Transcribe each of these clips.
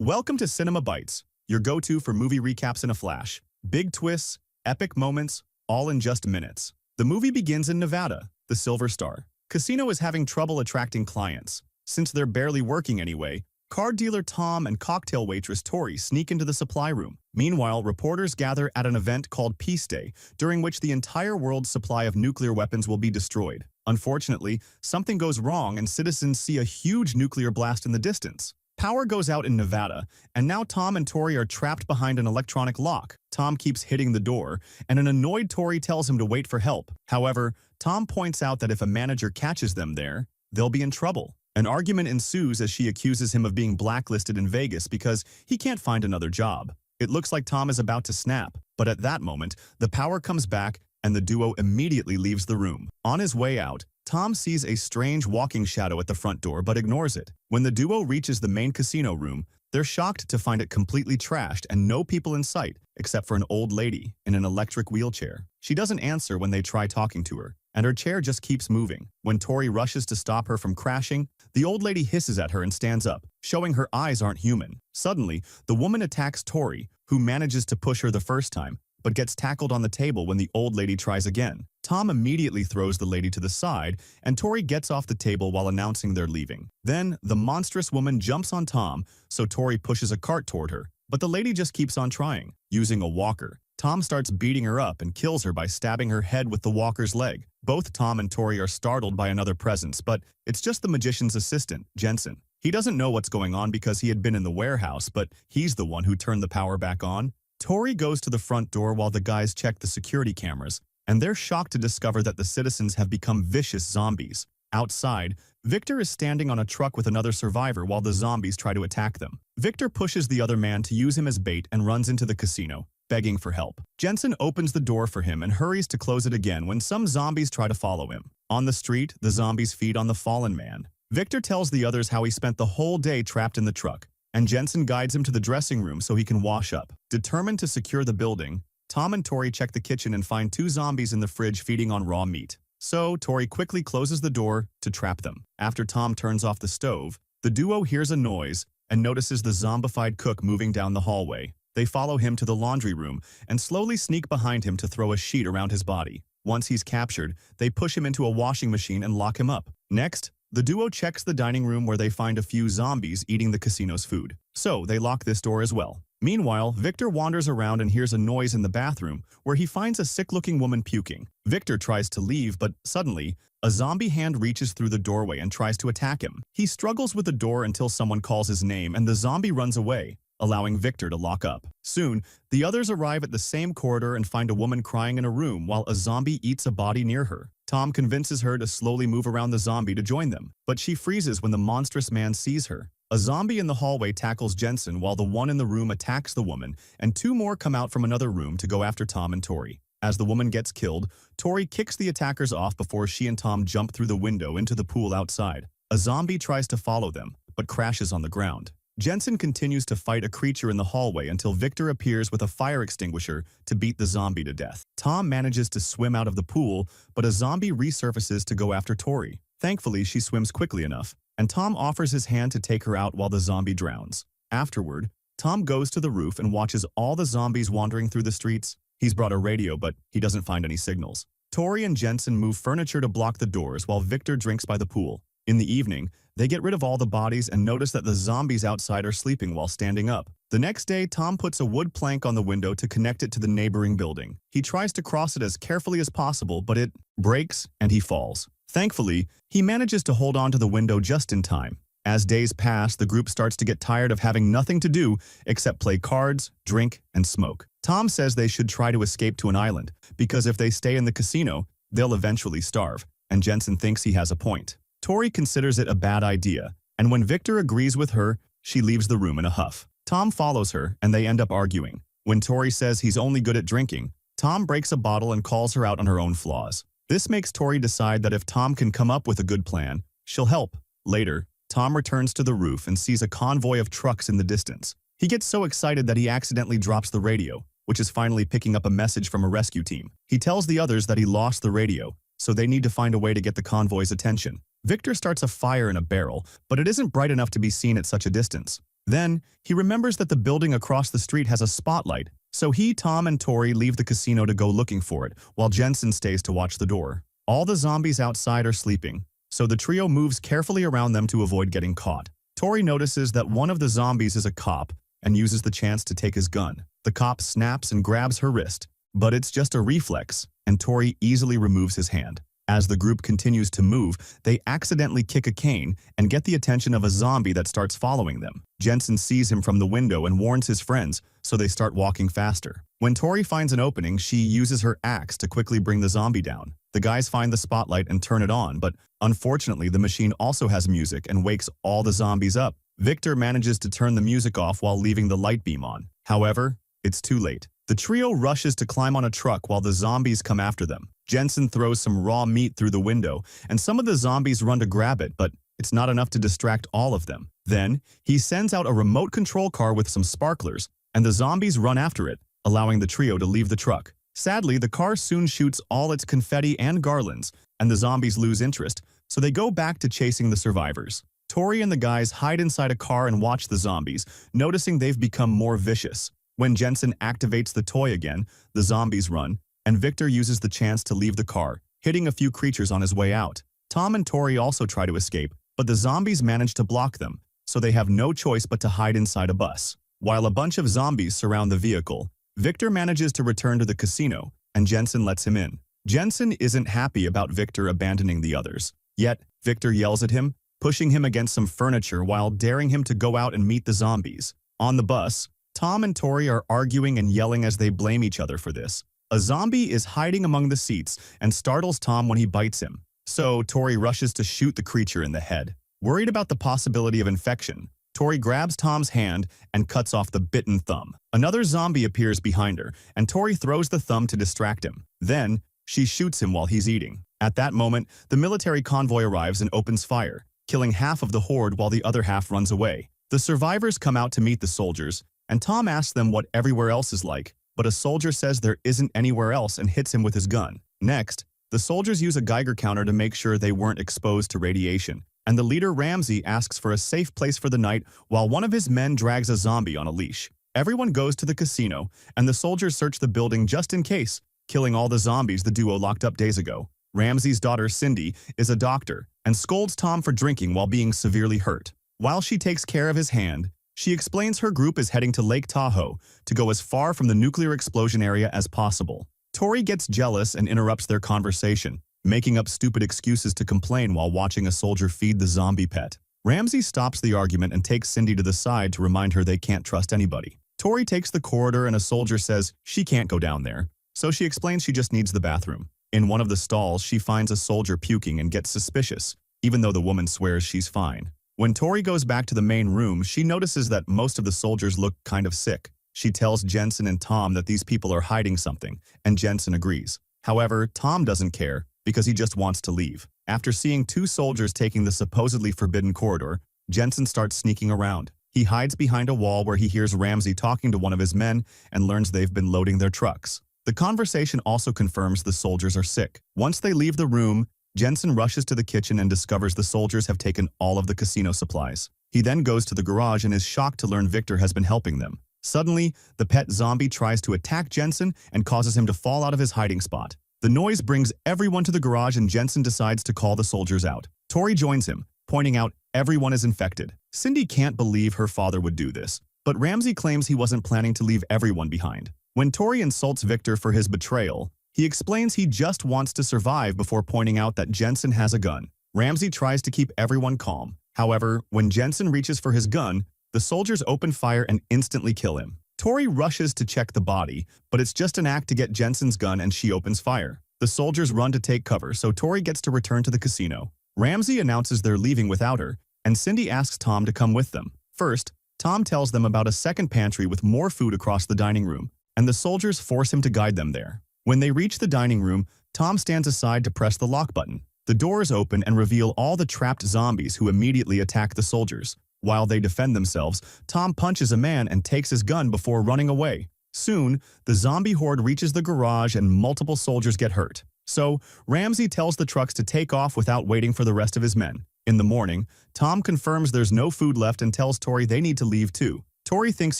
Welcome to Cinema Bites, your go-to for movie recaps in a flash. Big twists, epic moments, all in just minutes. The movie begins in Nevada, the Silver Star. Casino is having trouble attracting clients. Since they're barely working anyway, card dealer Tom and cocktail waitress Tori sneak into the supply room. Meanwhile, reporters gather at an event called Peace Day, during which the entire world's supply of nuclear weapons will be destroyed. Unfortunately, something goes wrong and citizens see a huge nuclear blast in the distance. Power goes out in Nevada, and now Tom and Tori are trapped behind an electronic lock. Tom keeps hitting the door, and an annoyed Tori tells him to wait for help. However, Tom points out that if a manager catches them there, they'll be in trouble. An argument ensues as she accuses him of being blacklisted in Vegas because he can't find another job. It looks like Tom is about to snap, but at that moment, the power comes back and the duo immediately leaves the room. On his way out, Tom sees a strange walking shadow at the front door but ignores it. When the duo reaches the main casino room, they're shocked to find it completely trashed and no people in sight except for an old lady in an electric wheelchair. She doesn't answer when they try talking to her, and her chair just keeps moving. When Tori rushes to stop her from crashing, the old lady hisses at her and stands up, showing her eyes aren't human. Suddenly, the woman attacks Tori, who manages to push her the first time, but gets tackled on the table when the old lady tries again. Tom immediately throws the lady to the side, and Tori gets off the table while announcing they're leaving. Then, the monstrous woman jumps on Tom, so Tori pushes a cart toward her. But the lady just keeps on trying, using a walker. Tom starts beating her up and kills her by stabbing her head with the walker's leg. Both Tom and Tori are startled by another presence, but it's just the magician's assistant, Jensen. He doesn't know what's going on because he had been in the warehouse, but he's the one who turned the power back on. Tori goes to the front door while the guys check the security cameras, and they're shocked to discover that the citizens have become vicious zombies. Outside, Victor is standing on a truck with another survivor while the zombies try to attack them. Victor pushes the other man to use him as bait and runs into the casino, begging for help. Jensen opens the door for him and hurries to close it again when some zombies try to follow him. On the street, the zombies feed on the fallen man. Victor tells the others how he spent the whole day trapped in the truck, and Jensen guides him to the dressing room so he can wash up. Determined to secure the building, Tom and Tori check the kitchen and find two zombies in the fridge feeding on raw meat. So, Tori quickly closes the door to trap them. After Tom turns off the stove, the duo hears a noise and notices the zombified cook moving down the hallway. They follow him to the laundry room and slowly sneak behind him to throw a sheet around his body. Once he's captured, they push him into a washing machine and lock him up. Next, the duo checks the dining room where they find a few zombies eating the casino's food. So, they lock this door as well. Meanwhile, Victor wanders around and hears a noise in the bathroom where he finds a sick-looking woman puking. Victor tries to leave, but suddenly, a zombie hand reaches through the doorway and tries to attack him. He struggles with the door until someone calls his name and the zombie runs away, allowing Victor to lock up. Soon, the others arrive at the same corridor and find a woman crying in a room while a zombie eats a body near her. Tom convinces her to slowly move around the zombie to join them, but she freezes when the monstrous man sees her. A zombie in the hallway tackles Jensen while the one in the room attacks the woman, and two more come out from another room to go after Tom and Tori. As the woman gets killed, Tori kicks the attackers off before she and Tom jump through the window into the pool outside. A zombie tries to follow them, but crashes on the ground. Jensen continues to fight a creature in the hallway until Victor appears with a fire extinguisher to beat the zombie to death. Tom manages to swim out of the pool, but a zombie resurfaces to go after Tori. Thankfully, she swims quickly enough, and Tom offers his hand to take her out while the zombie drowns. Afterward, Tom goes to the roof and watches all the zombies wandering through the streets. He's brought a radio, but he doesn't find any signals. Tori and Jensen move furniture to block the doors while Victor drinks by the pool. In the evening, they get rid of all the bodies and notice that the zombies outside are sleeping while standing up. The next day, Tom puts a wood plank on the window to connect it to the neighboring building. He tries to cross it as carefully as possible, but it breaks and he falls. Thankfully, he manages to hold on to the window just in time. As days pass, the group starts to get tired of having nothing to do except play cards, drink, and smoke. Tom says they should try to escape to an island, because if they stay in the casino, they'll eventually starve, and Jensen thinks he has a point. Tori considers it a bad idea, and when Victor agrees with her, she leaves the room in a huff. Tom follows her, and they end up arguing. When Tori says he's only good at drinking, Tom breaks a bottle and calls her out on her own flaws. This makes Tori decide that if Tom can come up with a good plan, she'll help. Later, Tom returns to the roof and sees a convoy of trucks in the distance. He gets so excited that he accidentally drops the radio, which is finally picking up a message from a rescue team. He tells the others that he lost the radio, so they need to find a way to get the convoy's attention. Victor starts a fire in a barrel, but it isn't bright enough to be seen at such a distance. Then, he remembers that the building across the street has a spotlight, so he, Tom, and Tori leave the casino to go looking for it, while Jensen stays to watch the door. All the zombies outside are sleeping, so the trio moves carefully around them to avoid getting caught. Tori notices that one of the zombies is a cop and uses the chance to take his gun. The cop snaps and grabs her wrist, but it's just a reflex, and Tori easily removes his hand. As the group continues to move, they accidentally kick a cane and get the attention of a zombie that starts following them. Jensen sees him from the window and warns his friends, so they start walking faster. When Tori finds an opening, she uses her axe to quickly bring the zombie down. The guys find the spotlight and turn it on, but unfortunately the machine also has music and wakes all the zombies up. Victor manages to turn the music off while leaving the light beam on. However, it's too late. The trio rushes to climb on a truck while the zombies come after them. Jensen throws some raw meat through the window, and some of the zombies run to grab it, but it's not enough to distract all of them. Then, he sends out a remote control car with some sparklers, and the zombies run after it, allowing the trio to leave the truck. Sadly, the car soon shoots all its confetti and garlands, and the zombies lose interest, so they go back to chasing the survivors. Tori and the guys hide inside a car and watch the zombies, noticing they've become more vicious. When Jensen activates the toy again, the zombies run, and Victor uses the chance to leave the car, hitting a few creatures on his way out. Tom and Tori also try to escape, but the zombies manage to block them, so they have no choice but to hide inside a bus. While a bunch of zombies surround the vehicle, Victor manages to return to the casino, and Jensen lets him in. Jensen isn't happy about Victor abandoning the others. Yet, Victor yells at him, pushing him against some furniture while daring him to go out and meet the zombies. On the bus, Tom and Tori are arguing and yelling as they blame each other for this. A zombie is hiding among the seats and startles Tom when he bites him. So, Tori rushes to shoot the creature in the head. Worried about the possibility of infection, Tori grabs Tom's hand and cuts off the bitten thumb. Another zombie appears behind her, and Tori throws the thumb to distract him. Then, she shoots him while he's eating. At that moment, the military convoy arrives and opens fire, killing half of the horde while the other half runs away. The survivors come out to meet the soldiers, and Tom asks them what everywhere else is like, but a soldier says there isn't anywhere else and hits him with his gun. Next, the soldiers use a Geiger counter to make sure they weren't exposed to radiation, and the leader Ramsey asks for a safe place for the night while one of his men drags a zombie on a leash. Everyone goes to the casino, and the soldiers search the building just in case, killing all the zombies the duo locked up days ago. Ramsey's daughter Cindy is a doctor and scolds Tom for drinking while being severely hurt. While she takes care of his hand, she explains her group is heading to Lake Tahoe to go as far from the nuclear explosion area as possible. Tori gets jealous and interrupts their conversation, making up stupid excuses to complain while watching a soldier feed the zombie pet. Ramsey stops the argument and takes Cindy to the side to remind her they can't trust anybody. Tori takes the corridor and a soldier says she can't go down there, so she explains she just needs the bathroom. In one of the stalls, she finds a soldier puking and gets suspicious, even though the woman swears she's fine. When Tori goes back to the main room, she notices that most of the soldiers look kind of sick. She tells Jensen and Tom that these people are hiding something, and Jensen agrees. However, Tom doesn't care because he just wants to leave. After seeing two soldiers taking the supposedly forbidden corridor, Jensen starts sneaking around. He hides behind a wall where he hears Ramsey talking to one of his men and learns they've been loading their trucks. The conversation also confirms the soldiers are sick. Once they leave the room, Jensen rushes to the kitchen and discovers the soldiers have taken all of the casino supplies. He then goes to the garage and is shocked to learn Victor has been helping them. Suddenly, the pet zombie tries to attack Jensen and causes him to fall out of his hiding spot. The noise brings everyone to the garage and Jensen decides to call the soldiers out. Tori joins him, pointing out everyone is infected. Cindy can't believe her father would do this, but Ramsey claims he wasn't planning to leave everyone behind. When Tori insults Victor for his betrayal, he explains he just wants to survive before pointing out that Jensen has a gun. Ramsey tries to keep everyone calm. However, when Jensen reaches for his gun, the soldiers open fire and instantly kill him. Tori rushes to check the body, but it's just an act to get Jensen's gun and she opens fire. The soldiers run to take cover, so Tori gets to return to the casino. Ramsey announces they're leaving without her, and Cindy asks Tom to come with them. First, Tom tells them about a second pantry with more food across the dining room, and the soldiers force him to guide them there. When they reach the dining room, Tom stands aside to press the lock button. The doors open and reveal all the trapped zombies who immediately attack the soldiers. While they defend themselves, Tom punches a man and takes his gun before running away. Soon, the zombie horde reaches the garage and multiple soldiers get hurt. So, Ramsey tells the trucks to take off without waiting for the rest of his men. In the morning, Tom confirms there's no food left and tells Tori they need to leave too. Tori thinks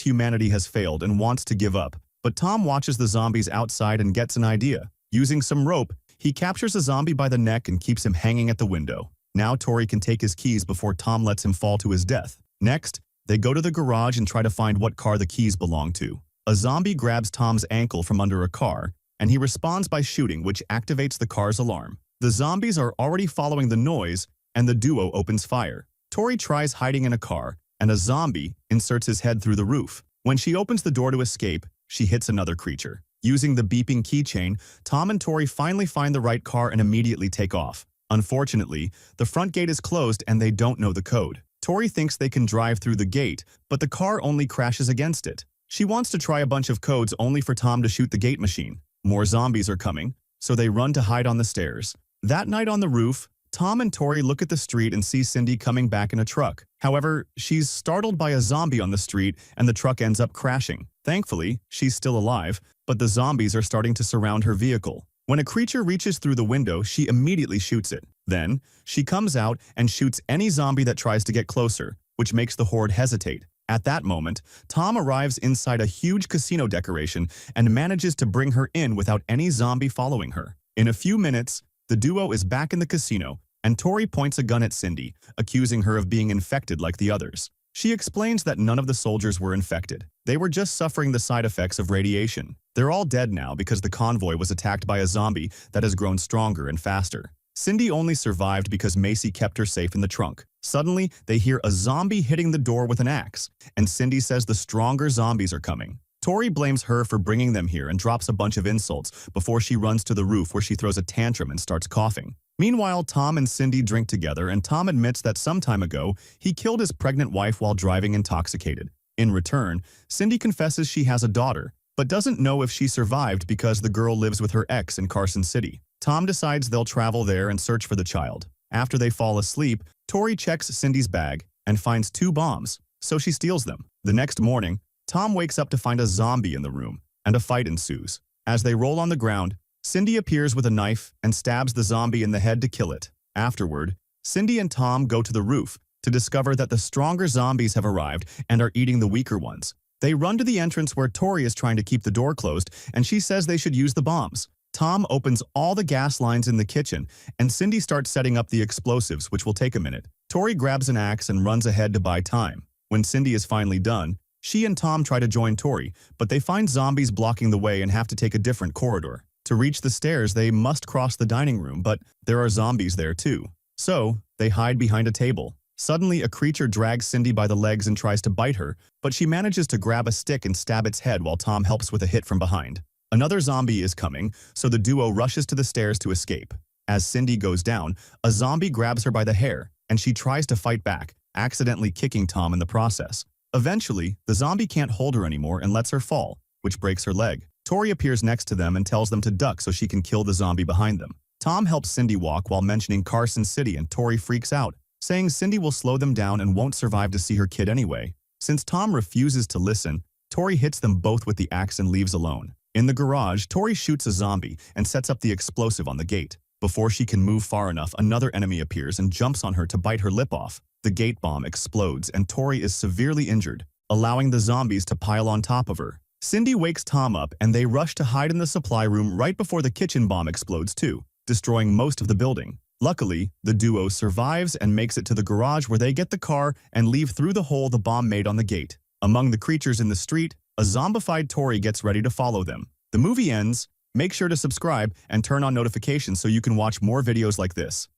humanity has failed and wants to give up, but Tom watches the zombies outside and gets an idea. Using some rope, he captures a zombie by the neck and keeps him hanging at the window. Now Tori can take his keys before Tom lets him fall to his death. Next, they go to the garage and try to find what car the keys belong to. A zombie grabs Tom's ankle from under a car, and he responds by shooting, which activates the car's alarm. The zombies are already following the noise, and the duo opens fire. Tori tries hiding in a car, and a zombie inserts his head through the roof. When she opens the door to escape, she hits another creature. Using the beeping keychain, Tom and Tori finally find the right car and immediately take off. Unfortunately, the front gate is closed and they don't know the code. Tori thinks they can drive through the gate, but the car only crashes against it. She wants to try a bunch of codes only for Tom to shoot the gate machine. More zombies are coming, so they run to hide on the stairs. That night on the roof, Tom and Tori look at the street and see Cindy coming back in a truck. However, she's startled by a zombie on the street and the truck ends up crashing. Thankfully, she's still alive, but the zombies are starting to surround her vehicle. When a creature reaches through the window, she immediately shoots it. Then, she comes out and shoots any zombie that tries to get closer, which makes the horde hesitate. At that moment, Tom arrives inside a huge casino decoration and manages to bring her in without any zombie following her. In a few minutes, the duo is back in the casino, and Tori points a gun at Cindy, accusing her of being infected like the others. She explains that none of the soldiers were infected. They were just suffering the side effects of radiation. They're all dead now because the convoy was attacked by a zombie that has grown stronger and faster. Cindy only survived because Macy kept her safe in the trunk. Suddenly, they hear a zombie hitting the door with an axe, and Cindy says the stronger zombies are coming. Tori blames her for bringing them here and drops a bunch of insults before she runs to the roof where she throws a tantrum and starts coughing. Meanwhile, Tom and Cindy drink together and Tom admits that some time ago, he killed his pregnant wife while driving intoxicated. In return, Cindy confesses she has a daughter, but doesn't know if she survived because the girl lives with her ex in Carson City. Tom decides they'll travel there and search for the child. After they fall asleep, Tori checks Cindy's bag and finds 2 bombs, so she steals them. The next morning, Tom wakes up to find a zombie in the room, and a fight ensues. As they roll on the ground, Cindy appears with a knife and stabs the zombie in the head to kill it. Afterward, Cindy and Tom go to the roof to discover that the stronger zombies have arrived and are eating the weaker ones. They run to the entrance where Tori is trying to keep the door closed, and she says they should use the bombs. Tom opens all the gas lines in the kitchen, and Cindy starts setting up the explosives, which will take a minute. Tori grabs an axe and runs ahead to buy time. When Cindy is finally done, she and Tom try to join Tori, but they find zombies blocking the way and have to take a different corridor. To reach the stairs, they must cross the dining room, but there are zombies there too. So, they hide behind a table. Suddenly, a creature drags Cindy by the legs and tries to bite her, but she manages to grab a stick and stab its head while Tom helps with a hit from behind. Another zombie is coming, so the duo rushes to the stairs to escape. As Cindy goes down, a zombie grabs her by the hair, and she tries to fight back, accidentally kicking Tom in the process. Eventually, the zombie can't hold her anymore and lets her fall, which breaks her leg. Tori appears next to them and tells them to duck so she can kill the zombie behind them. Tom helps Cindy walk while mentioning Carson City, and Tori freaks out, saying Cindy will slow them down and won't survive to see her kid anyway. Since Tom refuses to listen, Tori hits them both with the axe and leaves alone. In the garage, Tori shoots a zombie and sets up the explosive on the gate. Before she can move far enough, another enemy appears and jumps on her to bite her lip off. The gate bomb explodes and Tori is severely injured, allowing the zombies to pile on top of her. Cindy wakes Tom up and they rush to hide in the supply room right before the kitchen bomb explodes too, destroying most of the building. Luckily, the duo survives and makes it to the garage where they get the car and leave through the hole the bomb made on the gate. Among the creatures in the street, a zombified Tori gets ready to follow them. The movie ends. Make sure to subscribe and turn on notifications so you can watch more videos like this.